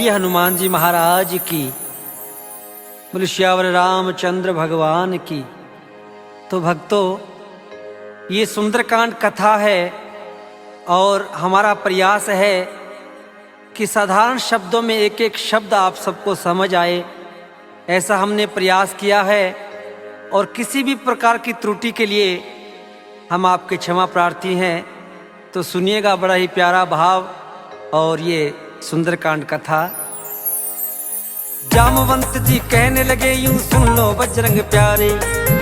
बोलिए हनुमान जी महाराज की, बोले श्यावर रामचंद्र भगवान की। तो भक्तों, ये सुंदरकांड कथा है और हमारा प्रयास है कि साधारण शब्दों में एक एक शब्द आप सबको समझ आए, ऐसा हमने प्रयास किया है। और किसी भी प्रकार की त्रुटि के लिए हम आपके क्षमा प्रार्थी हैं। तो सुनिएगा, बड़ा ही प्यारा भाव और ये सुंदरकांड कथा। जामवंत जी कहने लगे यूं, सुन लो बजरंग प्यारे,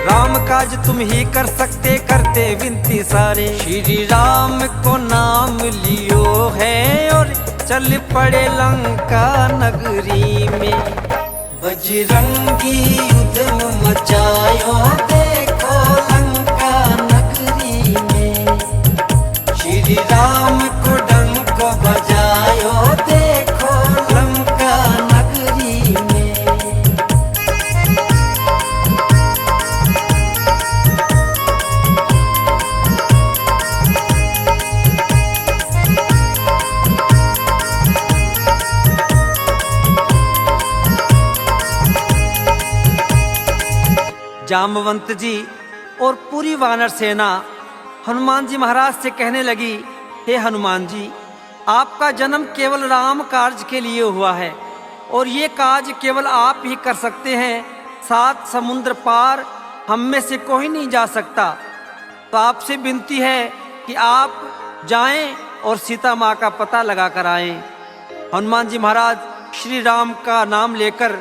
राम काज तुम ही कर सकते, करते विनती सारे। श्री राम को नाम लियो है और चल पड़े लंका नगरी में। बजरंगी युद्ध मचायो देखो लंका नगरी में। श्री राम को डंक बजायो देखो लंका नगरी में। जामवंत जी और पूरी वानर सेना हनुमान जी महाराज से कहने लगी, हे हनुमान जी, आपका जन्म केवल राम कार्य के लिए हुआ है और ये काज केवल आप ही कर सकते हैं। 7 समुद्र पार हम में से कोई नहीं जा सकता। तो आपसे विनती है कि आप जाएं और सीता माँ का पता लगा कर आएं। हनुमान जी महाराज श्री राम का नाम लेकर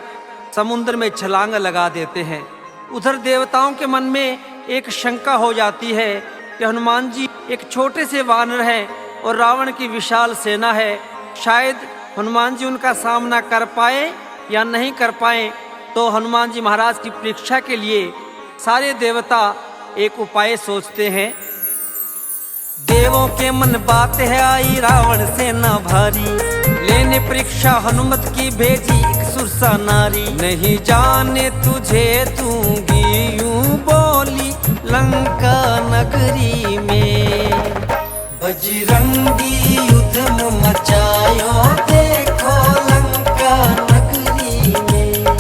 समुद्र में छलांग लगा देते हैं। उधर देवताओं के मन में एक शंका हो जाती है कि हनुमान जी एक छोटे से वानर हैं और रावण की विशाल सेना है, शायद हनुमान जी उनका सामना कर पाए या नहीं कर पाए। तो हनुमान जी महाराज की परीक्षा के लिए सारे देवता एक उपाय सोचते हैं। देवों के मन बात है आई, रावण सेना भारी, लेने परीक्षा हनुमत की भेजी एक सुरसा नारी। नहीं जाने तुझे दूंगी यूं बोली लंका नगरी में। बजरंगी युद्ध मचायो देखो लंका नगरी में।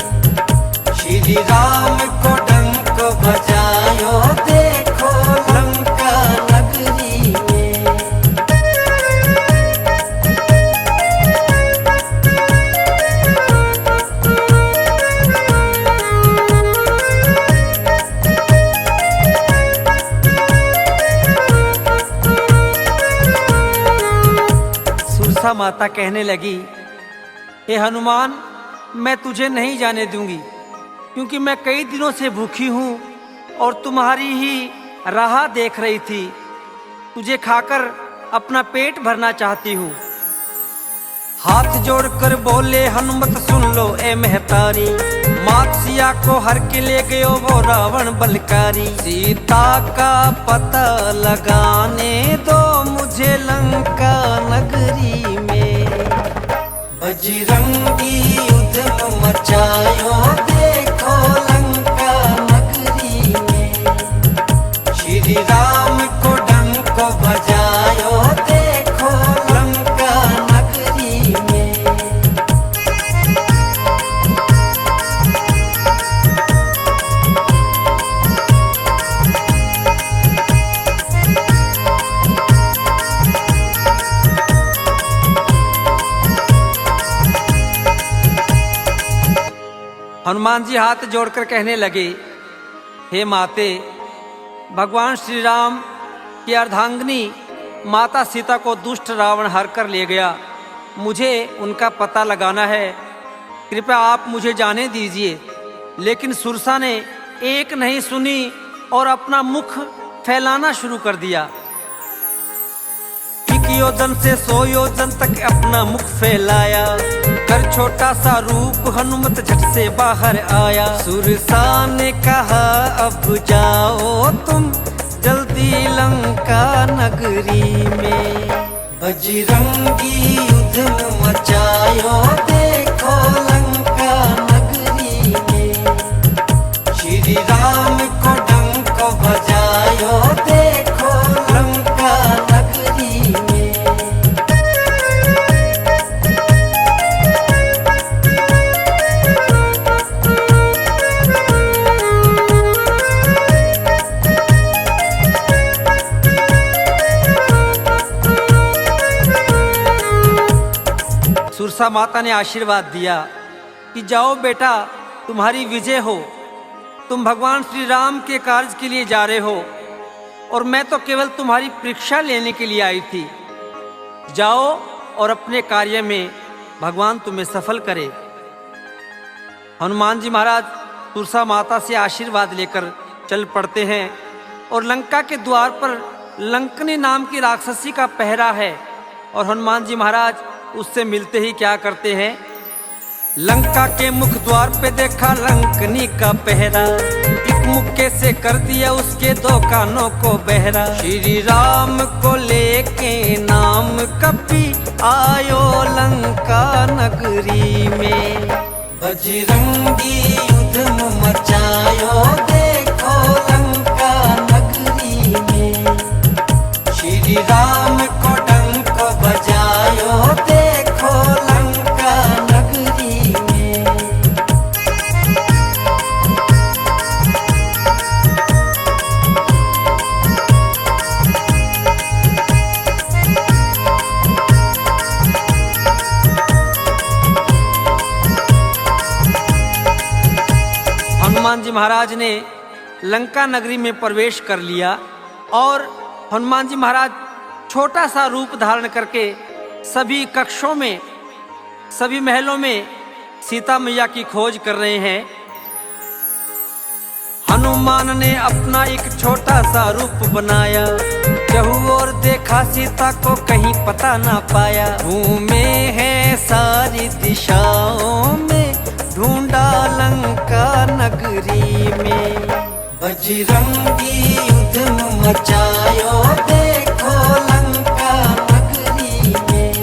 श्री राम को डंक बजायो देखो लंका नगरी में। सुरसा माता कहने लगी, हे हनुमान, मैं तुझे नहीं जाने दूंगी, क्योंकि मैं कई दिनों से भूखी हूँ और तुम्हारी ही राह देख रही थी। तुझे खाकर अपना पेट भरना चाहती हूँ। हाथ जोड़कर बोले हनुमत, सुन लो ए महतारी, मात सिया को हर के ले गयो वो रावण बलकारी। सीता का पता लगाने दो मुझे लंका नगरी में। बजरंगी युद्ध मचायो देखो लंका नगरी में। श्री राम को डंक बजायो देखो लंका नगरी में। हनुमान जी हाथ जोड़कर कहने लगे, हे माते, भगवान श्री राम की अर्धांगिनी माता सीता को दुष्ट रावण हर कर ले गया। मुझे उनका पता लगाना है, कृपया आप मुझे जाने दीजिए। लेकिन सुरसा ने एक नहीं सुनी और अपना मुख फैलाना शुरू कर दिया। 1 योजन से 100 योजन तक अपना मुख फैलाया, कर छोटा सा रूप हनुमत झट से बाहर आया। सुरसा ने कहा, अब जाओ तुम जल्दी लंका नगरी में। बजरंगी युद्ध मचायो देखो लंका नगरी में। श्री राम को डंक बजायो देखो लंका नगरी में। तुरसा माता ने आशीर्वाद दिया कि जाओ बेटा, तुम्हारी विजय हो। तुम भगवान श्री राम के कार्य के लिए जा रहे हो और मैं तो केवल तुम्हारी परीक्षा लेने के लिए आई थी। जाओ और अपने कार्य में भगवान तुम्हें सफल करे। हनुमान जी महाराज तुरसा माता से आशीर्वाद लेकर चल पड़ते हैं और लंका के द्वार पर लंकनी नाम की राक्षसी का पहरा है और हनुमान जी महाराज उससे मिलते ही क्या करते हैं, लंका के मुख द्वार पे देखा लंकनी का पहरा, एक मुक्के से कर दिया उसके दो कानों को बहरा। श्री राम को लेके नाम कपी आयो लंका नगरी में, बजरंगी युद्ध मचायो देखो लंका नगरी में। श्री राम को डंक बजायो देखो लंका नगरी में। हनुमान जी महाराज ने लंका नगरी में प्रवेश कर लिया और हनुमान जी महाराज छोटा सा रूप धारण करके सभी कक्षों में, सभी महलों में सीता मैया की खोज कर रहे हैं। हनुमान ने अपना एक छोटा सा रूप बनाया, जहू और देखा सीता को कहीं पता ना पाया। घूमे हैं सारी दिशाओं में, ढूंढा लंका नगरी में, बजरंगी युद्ध मचायो देखो लंका नगरी में।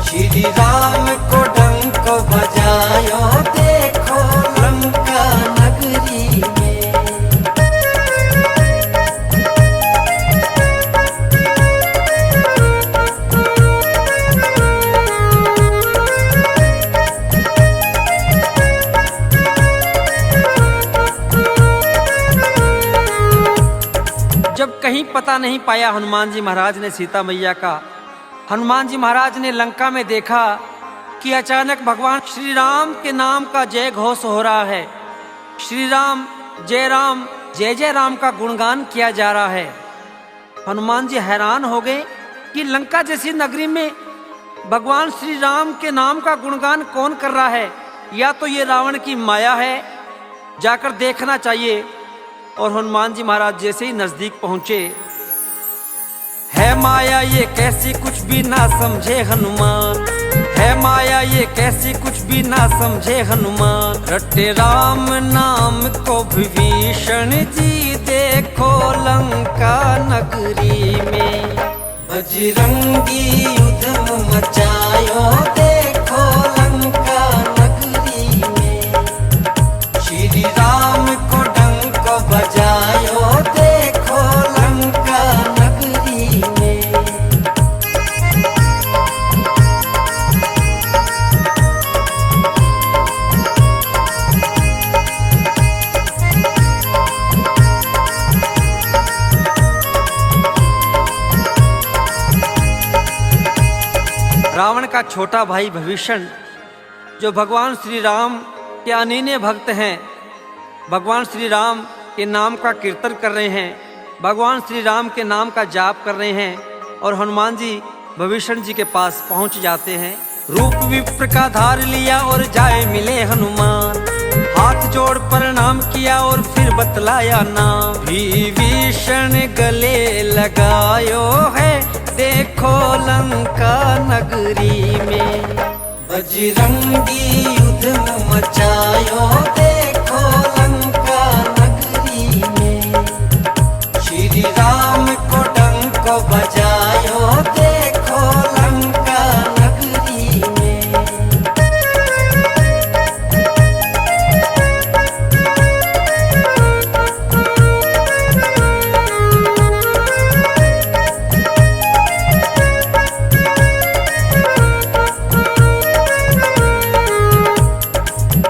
श्री राम को डंक बजायो देखो लंका नगरी में। जब कहीं पता नहीं पाया हनुमान जी महाराज ने सीता मैया का, हनुमान जी महाराज ने लंका में देखा कि अचानक भगवान श्री राम के नाम का जय घोष हो रहा है। श्री राम, जय जय राम का गुणगान किया जा रहा है। हनुमान जी हैरान हो गए कि लंका जैसी नगरी में भगवान श्री राम के नाम का गुणगान कौन कर रहा है, या तो ये रावण की माया है, जाकर देखना चाहिए। और हनुमान जी महाराज जैसे ही नजदीक पहुंचे, है माया ये कैसी कुछ भी ना समझे हनुमान, है माया ये कैसी कुछ भी ना समझे हनुमान। रटे राम नाम को विभीषण जी देखो लंका नगरी में, बजरंगी युद्ध मचायो देखो लंका नगरी में। श्री राम को डंक बजायो देखो लंका नगरी में। रावण का छोटा भाई विभीषण, जो भगवान श्री राम के अनन्य भक्त हैं, भगवान श्री राम के नाम का कीर्तन कर रहे हैं, भगवान श्री राम के नाम का जाप कर रहे हैं, और हनुमान जी विभीषण जी के पास पहुंच जाते हैं। रूप विप्र का धार लिया और जाए मिले हनुमान, हाथ जोड़ प्रणाम किया और फिर बतलाया नाम। विभीषण गले लगायो है देखो लंका नगरी में, बजरंगी युद्ध मचायो देखो लंका नगरी में। श्री राम को डंक बजायो देखो लंका नगरी में।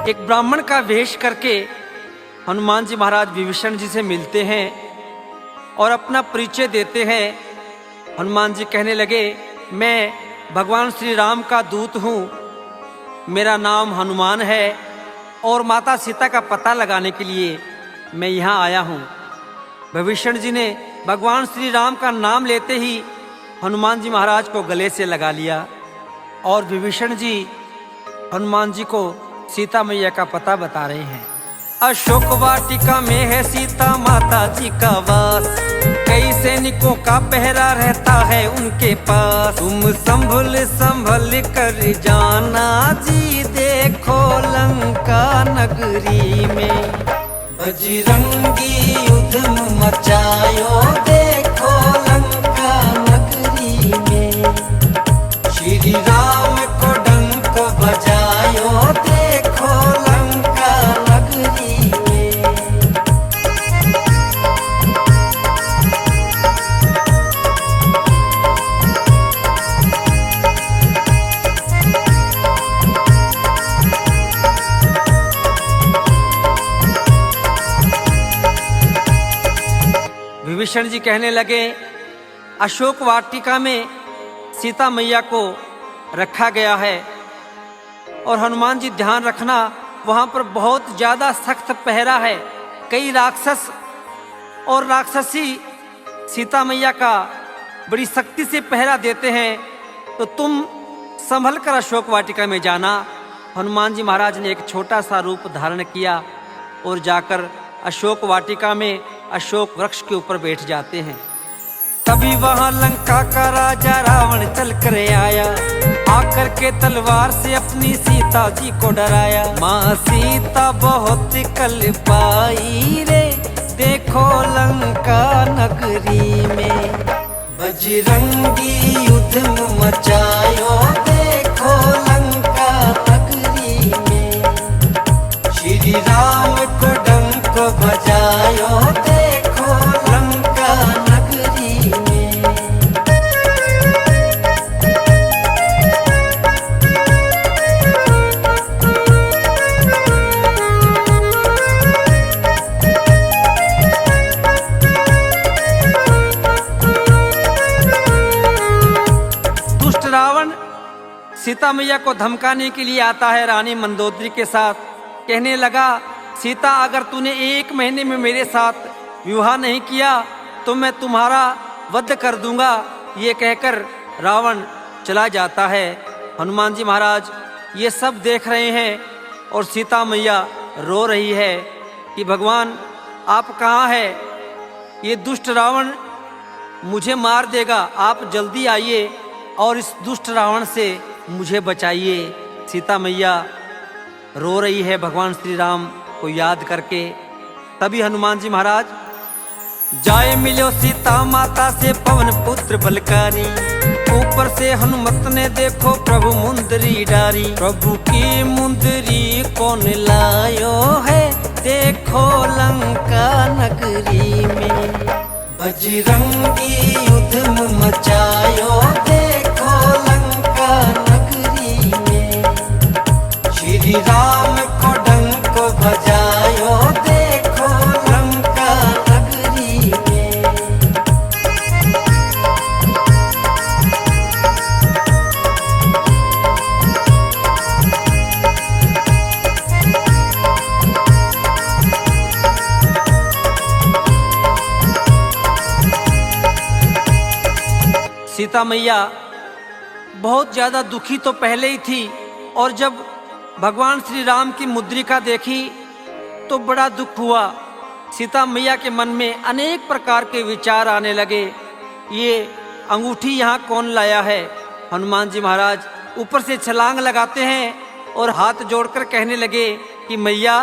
एक ब्राह्मण का वेश करके हनुमान जी महाराज विभीषण जी से मिलते हैं और अपना परिचय देते हैं। हनुमान जी कहने लगे, मैं भगवान श्री राम का दूत हूँ, मेरा नाम हनुमान है और माता सीता का पता लगाने के लिए मैं यहाँ आया हूँ। विभीषण जी ने भगवान श्री राम का नाम लेते ही हनुमान जी महाराज को गले से लगा लिया और विभीषण जी हनुमान जी को सीता मैया का पता बता रहे हैं। अशोक वाटिका में है सीता माता जी का वास, कई सैनिकों का पहरा रहता है उनके पास। तुम संभल संभल कर जाना जी, देखो लंका नगरी में बजरंगी युद्ध मचायो, देखो लंका नगरी में श्री राम को डंक बजायो, देखो लंका नगरी में। विभीषण जी कहने लगे, अशोक वाटिका में सीता मैया को रखा गया है और हनुमान जी ध्यान रखना, वहां पर बहुत ज्यादा सख्त पहरा है। कई राक्षस और राक्षसी सीता मैया का बड़ी सख्ती से पहरा देते हैं, तो तुम संभल कर अशोक वाटिका में जाना। हनुमान जी महाराज ने एक छोटा सा रूप धारण किया और जाकर अशोक वाटिका में अशोक वृक्ष के ऊपर बैठ जाते हैं। तभी वहां लंका का राजा रावण चल कर आया, आकर के तलवार से अपनी सीता जी को डराया। माँ सीता बहुत कल पाई रे, देखो लंका नगरी में बजरंगी युद्ध मचायो, देखो लंका नगरी में श्री राम को डंक बजायो, देखो लंका नगरी में। दुष्ट रावण सीता मैया को धमकाने के लिए आता है रानी मंदोदरी के साथ। कहने लगा, सीता अगर तूने 1 महीने में मेरे साथ विवाह नहीं किया तो मैं तुम्हारा वध कर दूंगा। ये कहकर रावण चला जाता है। हनुमान जी महाराज ये सब देख रहे हैं और सीता मैया रो रही है कि भगवान आप कहाँ हैं? ये दुष्ट रावण मुझे मार देगा, आप जल्दी आइए और इस दुष्ट रावण से मुझे बचाइए। सीता मैया रो रही है भगवान श्री राम को याद करके। तभी हनुमान जी महाराज जाए मिलो सीता माता से पवन पुत्र बलकारी, ऊपर से हनुमत ने देखो प्रभु मुंदरी डारी। प्रभु की मुंदरी कौन लायो है, देखो लंका नगरी में बजरंगी युद्ध मचायो, देखो लंका नगरी में श्री राम को डंक बजायो, देखो लंका नगरी में। सीता मैया बहुत ज्यादा दुखी तो पहले ही थी और जब भगवान श्री राम की मुद्रिका देखी तो बड़ा दुख हुआ। सीता मैया के मन में अनेक प्रकार के विचार आने लगे। ये अंगूठी यहाँ कौन लाया है? हनुमान जी महाराज ऊपर से छलांग लगाते हैं और हाथ जोड़कर कहने लगे कि मैया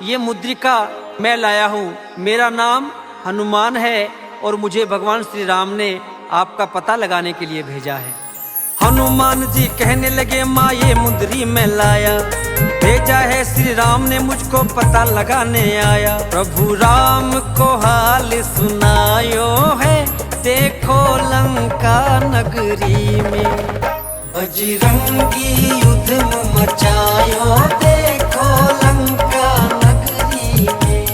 ये मुद्रिका मैं लाया हूँ, मेरा नाम हनुमान है और मुझे भगवान श्री राम ने आपका पता लगाने के लिए भेजा है। हनुमान जी कहने लगे, माँ ये मुंदरी में लाया, भेजा है श्री राम ने मुझको पता लगाने आया। प्रभु राम को हाल सुनायो है, देखो लंका नगरी में बजरंगी युद्ध मचायो, देखो लंका नगरी में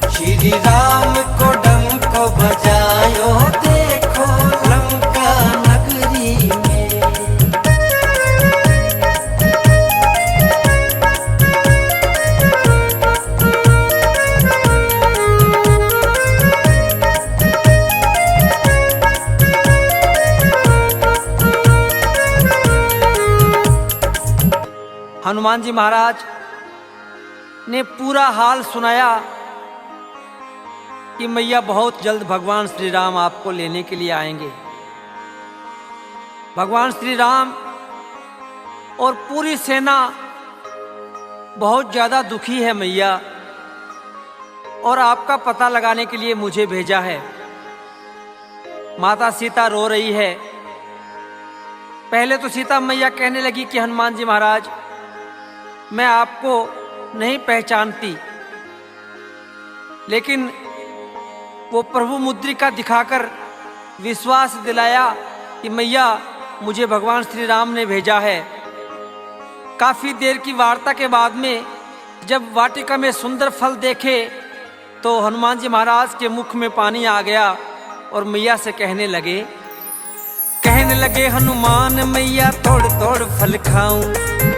श्री राम को डंक बजायो, देखो लंका नगरी में। हनुमान जी महाराज ने पूरा हाल सुनाया कि मैया बहुत जल्द भगवान श्री राम आपको लेने के लिए आएंगे। भगवान श्री राम और पूरी सेना बहुत ज्यादा दुखी है मैया, और आपका पता लगाने के लिए मुझे भेजा है। माता सीता रो रही है। पहले तो सीता मैया कहने लगी कि हनुमान जी महाराज, मैं आपको नहीं पहचानती, लेकिन वो प्रभु मुद्रिका दिखाकर विश्वास दिलाया कि मैया मुझे भगवान श्री राम ने भेजा है। काफी देर की वार्ता के बाद में जब वाटिका में सुंदर फल देखे तो हनुमान जी महाराज के मुख में पानी आ गया और मैया से कहने लगे हनुमान मैया थोड़ थोड़ फल खाऊं,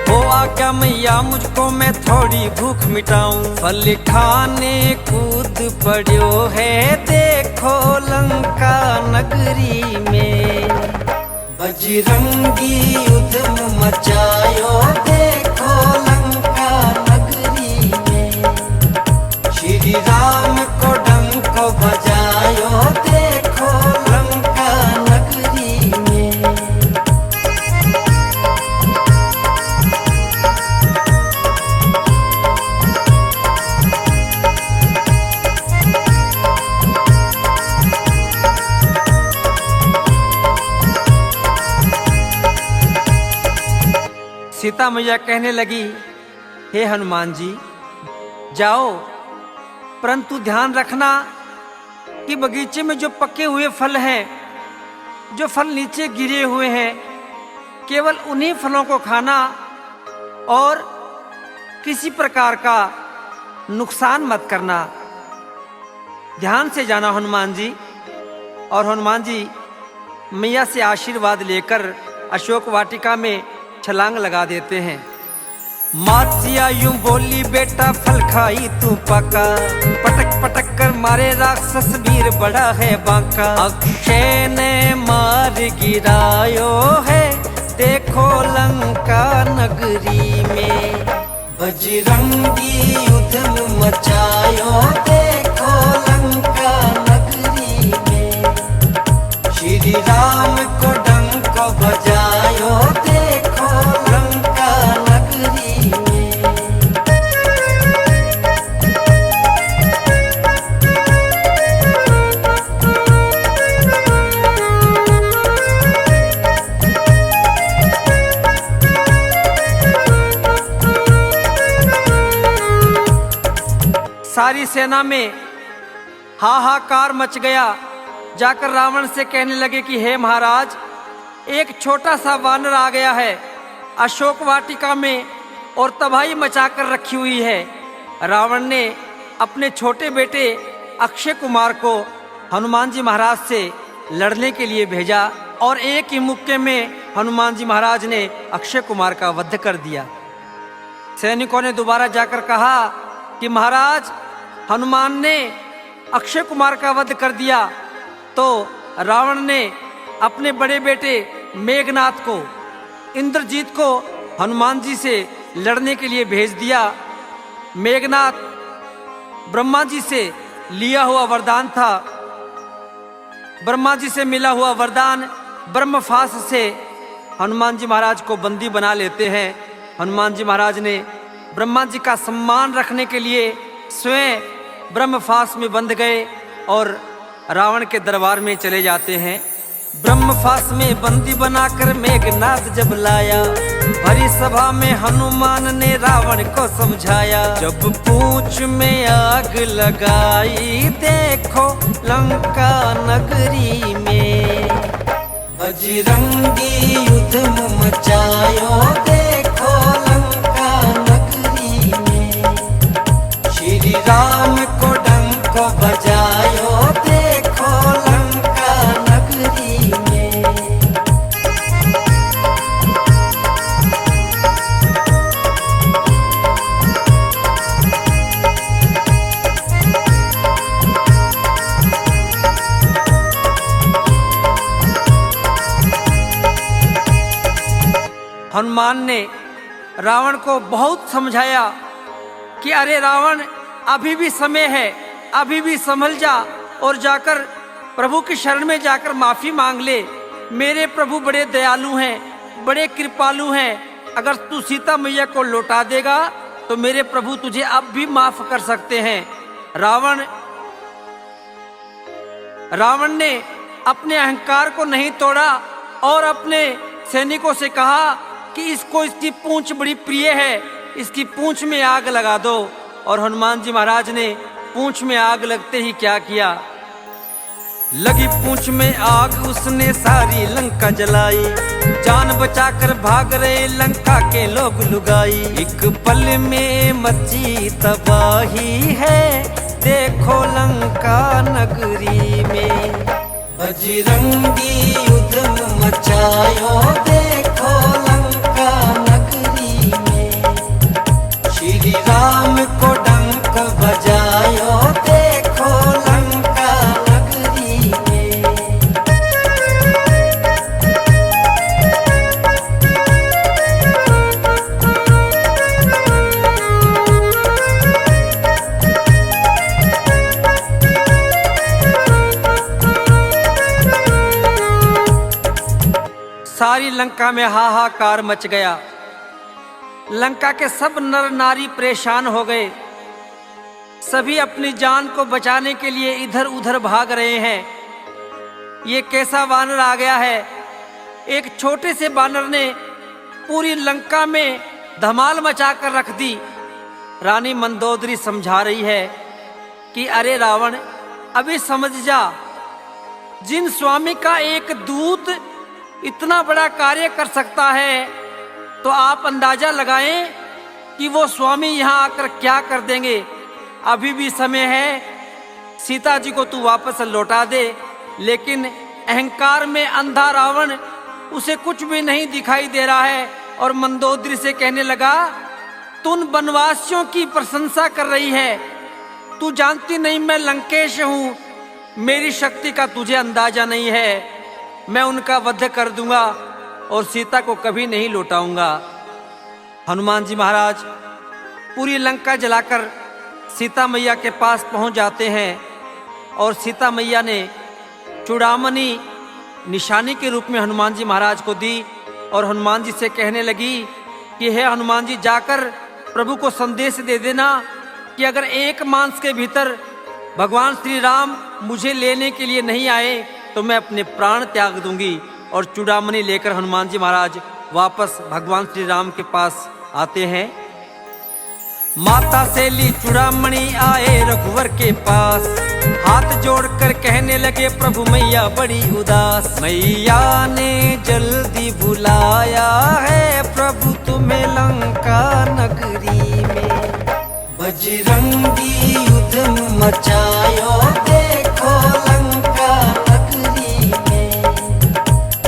हो आज्ञा मैया मुझको मैं थोड़ी भूख मिटाऊं। फल खाने कूद पड़ो है देखो लंका नगरी में, बजरंगी उधम मचायो देखो लंका नगरी में, श्री राम को डंक बजायो देखो लंका नगरी में। सीता मैया कहने लगी, हे हनुमान जी जाओ, परंतु ध्यान रखना कि बगीचे में जो पके हुए फल हैं, जो फल नीचे गिरे हुए हैं, केवल उन्हीं फलों को खाना और किसी प्रकार का नुकसान मत करना। ध्यान से जाना हनुमान जी। और हनुमान जी मैया से आशीर्वाद लेकर अशोक वाटिका में छलांग लगा देते हैं। मातसिया यूं बोली, बेटा फल खाई तू पका, पटक पटक कर मारे राक्षस वीर बड़ा है बांका। अक्षय ने मार गिरायो है देखो लंका नगरी में, बजरंगी उधम मचायो देखो लंका नगरी में, श्री राम को डंक बजायो देखो लंका नगरी में। सारी सेना में हाहाकार मच गया। जाकर रावण से कहने लगे कि हे महाराज, एक छोटा सा वानर आ गया है अशोक वाटिका में और तबाही मचाकर रखी हुई है। रावण ने अपने छोटे बेटे अक्षय कुमार को हनुमान जी महाराज से लड़ने के लिए भेजा और एक ही मुक्के में हनुमान जी महाराज ने अक्षय कुमार का वध कर दिया। सैनिकों ने दोबारा जाकर कहा कि महाराज, हनुमान ने अक्षय कुमार का वध कर दिया। तो रावण ने अपने बड़े बेटे मेघनाथ को, इंद्रजीत को हनुमान जी से लड़ने के लिए भेज दिया। मेघनाथ ब्रह्मा जी से लिया हुआ वरदान था। ब्रह्मा जी से मिला हुआ वरदान ब्रह्मफास से हनुमान जी महाराज को बंदी बना लेते हैं। हनुमान जी महाराज ने ब्रह्मा जी का सम्मान रखने के लिए स्वयं ब्रह्मफास में बंध गए और रावण के दरबार में चले जाते हैं। ब्रह्मफास में बंदी बनाकर मेघनाथ जब लाया, भरी सभा में हनुमान ने रावण को समझाया। जब पूंछ में आग लगाई देखो लंका नगरी में, बजरंगी उधम मचायो देखो लंका नगरी में, श्री राम को डंक बजायो देखो लंका नगरी में। हनुमान ने रावण को बहुत समझाया कि अरे रावण, अभी भी समय है, अभी भी संभल जा और जाकर प्रभु की शरण में जाकर माफी मांग ले। मेरे प्रभु बड़े दयालु हैं, बड़े कृपालु हैं। अगर तू सीता मैया को लौटा देगा तो मेरे प्रभु तुझे अब भी माफ कर सकते हैं। रावण ने अपने अहंकार को नहीं तोड़ा और अपने सैनिकों से कहा कि इसकी पूंछ बड़ी प्रिय है, इसकी पूंछ में आग लगा दो। और हनुमान जी महाराज ने पूंछ में आग लगते ही क्या किया, लगी पूंछ में आग, उसने सारी लंका जलाई। जान बचाकर भाग रहे लंका के लोग लुगाई। एक पल में मची तबाही है, देखो लंका नगरी में। बजरंगी युद्ध मचायो, देखो लंका नगरी में। श्री राम को डंक बजायो, देखो लंका नगरी में। सारी लंका में हाहाकार मच गया। लंका के सब नर नारी परेशान हो गए। सभी अपनी जान को बचाने के लिए इधर उधर भाग रहे हैं। ये कैसा वानर आ गया है? एक छोटे से वानर ने पूरी लंका में धमाल मचाकर रख दी। रानी मंदोदरी समझा रही है कि अरे रावण, अभी समझ जा, जिन स्वामी का एक दूत इतना बड़ा कार्य कर सकता है तो आप अंदाजा लगाएं कि वो स्वामी यहाँ आकर क्या कर देंगे। अभी भी समय है, सीता जी को तू वापस लौटा दे। लेकिन अहंकार में अंधा रावण, उसे कुछ भी नहीं दिखाई दे रहा है और मंदोदरी से कहने लगा, तुम वनवासियों की प्रशंसा कर रही है, तू जानती नहीं मैं लंकेश हूँ, मेरी शक्ति का तुझे अंदाजा नहीं है। मैं उनका वध कर दूंगा और सीता को कभी नहीं लौटाऊंगा। हनुमान जी महाराज पूरी लंका जलाकर सीता मैया के पास पहुंच जाते हैं और सीता मैया ने चूड़ामणि निशानी के रूप में हनुमान जी महाराज को दी और हनुमान जी से कहने लगी कि हे हनुमान जी, जाकर प्रभु को संदेश दे देना कि अगर एक मास के भीतर भगवान श्री राम मुझे लेने के लिए नहीं आए तो मैं अपने प्राण त्याग दूंगी। और चूड़ामणि लेकर हनुमान जी महाराज वापस भगवान श्री राम के पास आते हैं। माता से ली चूड़ामणि आए रघुवर के पास, हाथ जोड़कर कहने लगे प्रभु मैया बड़ी उदास। मैया ने जल्दी बुलाया है प्रभु तुम्हें लंका नगरी में। बजरंगी युद्ध मचायो, देखो लंका नगरी में।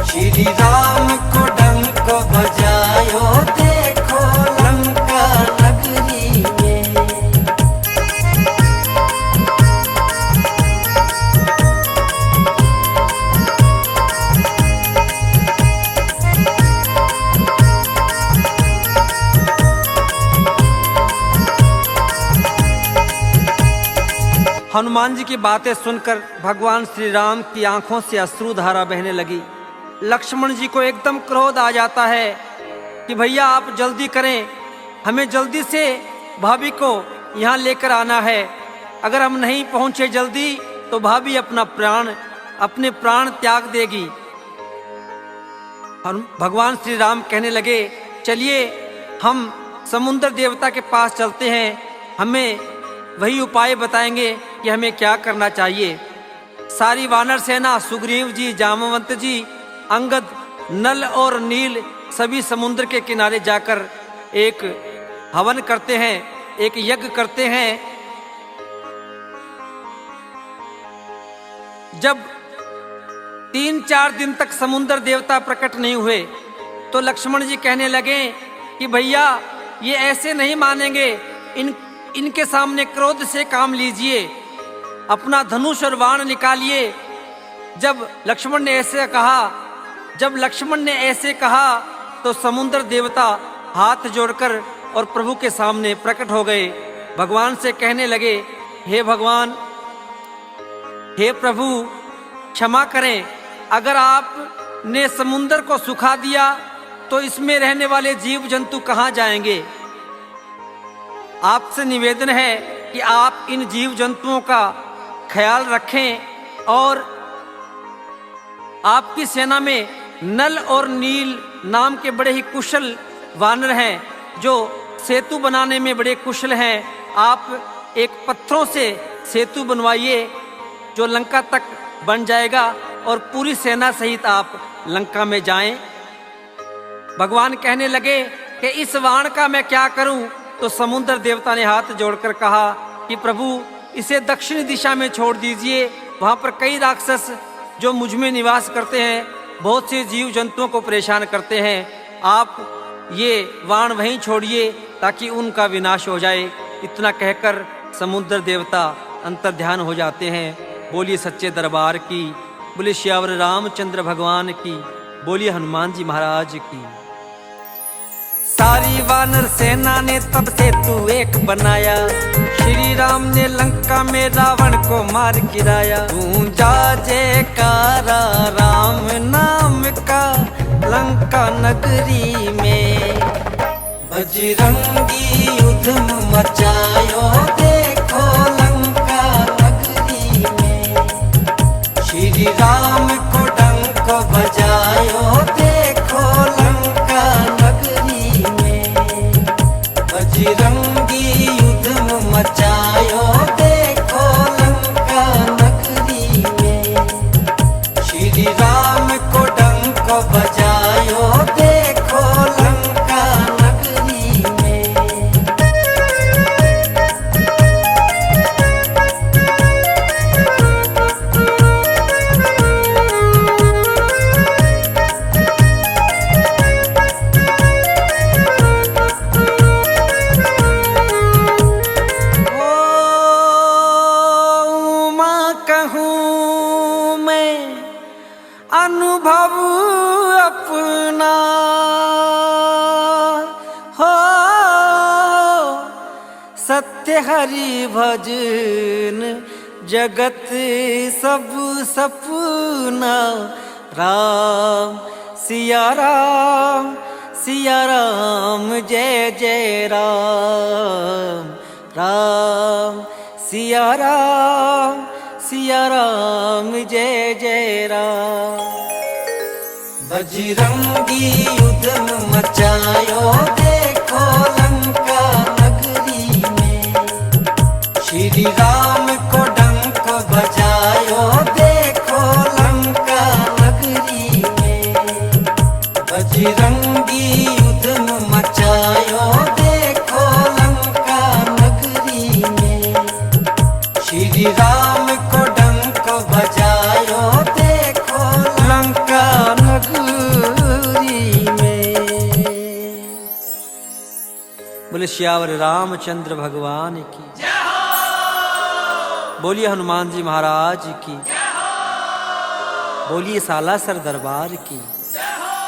श्री राम को डंक बजायो, देखो लंका नगरी में। हनुमान जी की बातें सुनकर भगवान श्री राम की आंखों से अश्रुधारा बहने लगी। लक्ष्मण जी को एकदम क्रोध आ जाता है कि भैया आप जल्दी करें, हमें जल्दी से भाभी को यहाँ लेकर आना है। अगर हम नहीं पहुँचे जल्दी तो भाभी अपने प्राण त्याग देगी। भगवान श्री राम कहने लगे, चलिए हम समुद्र देवता के पास चलते हैं, हमें वही उपाय बताएंगे कि हमें क्या करना चाहिए। सारी वानर सेना, सुग्रीव जी, जामवंत जी, अंगद, नल और नील सभी समुद्र के किनारे जाकर एक हवन करते हैं, एक यज्ञ करते हैं। जब 3-4 दिन तक समुद्र देवता प्रकट नहीं हुए तो लक्ष्मण जी कहने लगे कि भैया ये ऐसे नहीं मानेंगे, इनके सामने क्रोध से काम लीजिए, अपना धनुष और बाण निकालिए। जब लक्ष्मण ने ऐसे कहा तो समुद्र देवता हाथ जोड़कर और प्रभु के सामने प्रकट हो गए। भगवान से कहने लगे, हे भगवान, हे प्रभु, क्षमा करें, अगर आपने समुद्र को सुखा दिया तो इसमें रहने वाले जीव जंतु कहाँ जाएंगे? आपसे निवेदन है कि आप इन जीव जंतुओं का ख्याल रखें और आपकी सेना में नल और नील नाम के बड़े ही कुशल वानर हैं जो सेतु बनाने में बड़े कुशल हैं। आप एक पत्थरों से सेतु बनवाइए जो लंका तक बन जाएगा और पूरी सेना सहित आप लंका में जाएं। भगवान कहने लगे कि इस वाण का मैं क्या करूं? तो समुद्र देवता ने हाथ जोड़कर कहा कि प्रभु, इसे दक्षिणी दिशा में छोड़ दीजिए। वहां पर कई राक्षस जो मुझ में निवास करते हैं, बहुत से जीव जंतुओं को परेशान करते हैं। आप ये वाण वहीं छोड़िए ताकि उनका विनाश हो जाए। इतना कहकर समुद्र देवता अंतर्ध्यान हो जाते हैं। बोलिए सच्चे दरबार की, बोलिए श्यावर रामचंद्र भगवान की, बोलिए हनुमान जी महाराज की। सारी वानर सेना ने तब सेतु एक बनाया, श्री राम ने लंका में रावण को मार गिराया। गूंजा जयकारा राम नाम का लंका नगरी में, बजरंगी उधम मचायो देखो लंका नगरी में। श्री राम को डंक बजायो देखो लंका नगरी में, बजरंगी उधम मचायो देखो लंका नगरी में। श्री राम को डंक बजायो देखो लंका नगरी में। ओ माँ कहूँ मैं अनुभव अपना, हो सत्य हरि भजन जगत सब सपना। राम सिया राम, सिया राम जय जय राम। राम सिया राम, सिया राम जय जय राम। बजरंगी उधम मचायो देखो लंका नगरी में। श्री राम को डंक बजायो देखो लंका नगरी में। बजरंगी उधम मचायो देखो लंका नगरी में। श्री राम को डंक बजायो देखो लंका नगरी में। बोले श्यावर रामचंद्र भगवान की, बोलिए हनुमान जी महाराज की, बोलिए सालासर दरबार की।